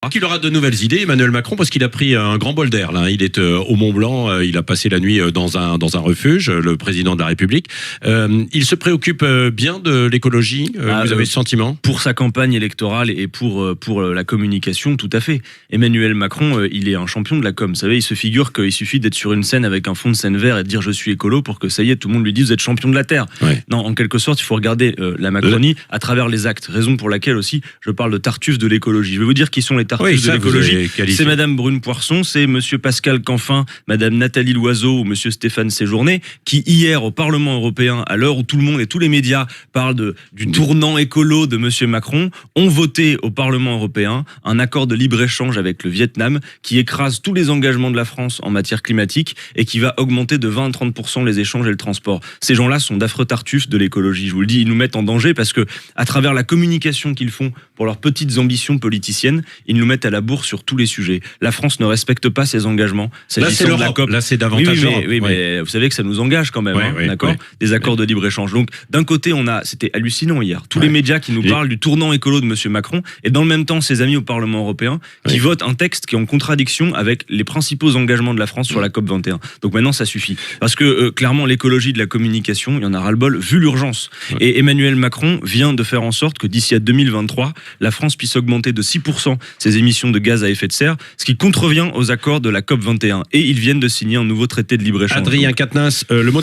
qu'il aura de nouvelles idées, Emmanuel Macron, parce qu'il a pris un grand bol d'air. Là, il est au Mont Blanc, il a passé la nuit dans un refuge, le président de la République. Il se préoccupe bien de l'écologie. Vous avez ce sentiment? Pour sa campagne électorale et pour la communication, tout à fait. Emmanuel Macron, il est un champion de la com. Vous savez, il se figure qu'il suffit d'être sur une scène avec un fond de scène vert et de dire je suis écolo pour que ça y est, tout le monde lui dise vous êtes champion de la terre. Ouais. Non, en quelque sorte, il faut regarder la Macronie à travers les actes. Raison pour laquelle aussi je parle de Tartuffe de l'écologie. Je vais vous dire qui sont les Tartuffes de l'écologie. C'est Madame Brune Poirson, c'est Monsieur Pascal Canfin, Madame Nathalie Loiseau ou Monsieur Stéphane Séjourné, qui hier au Parlement européen, à l'heure où tout le monde et tous les médias parlent du tournant écolo de Monsieur Macron, ont voté au Parlement européen un accord de libre-échange avec le Vietnam qui écrase tous les engagements de la France en matière climatique et qui va augmenter de 20 à 30% les échanges et le transport. Ces gens-là sont d'affreux Tartuffes de l'écologie. Je vous le dis, ils nous mettent en danger parce que à travers la communication qu'ils font pour leurs petites ambitions politiciennes, ils nous mettent à la bourre sur tous les sujets. La France ne respecte pas ses engagements. Là, c'est l'Europe. La COP. Là, c'est davantage l'Europe. Oui, mais vous savez que ça nous engage quand même, d'accord. Des accords de libre-échange. Donc, d'un côté, c'était hallucinant hier. Tous les médias qui nous parlent du tournant écolo de Monsieur Macron et dans le même temps, ses amis au Parlement européen qui votent un texte qui est en contradiction avec les principaux engagements de la France sur la COP 21. Donc maintenant, ça suffit. Parce que clairement, l'écologie de la communication, il y en a ras-le-bol, vu l'urgence. Et Emmanuel Macron vient de faire en sorte que d'ici à 2023, la France puisse augmenter de 6% ses émissions de gaz à effet de serre, ce qui contrevient aux accords de la COP 21. Et ils viennent de signer un nouveau traité de libre-échange. Adrien Quatennens, le mot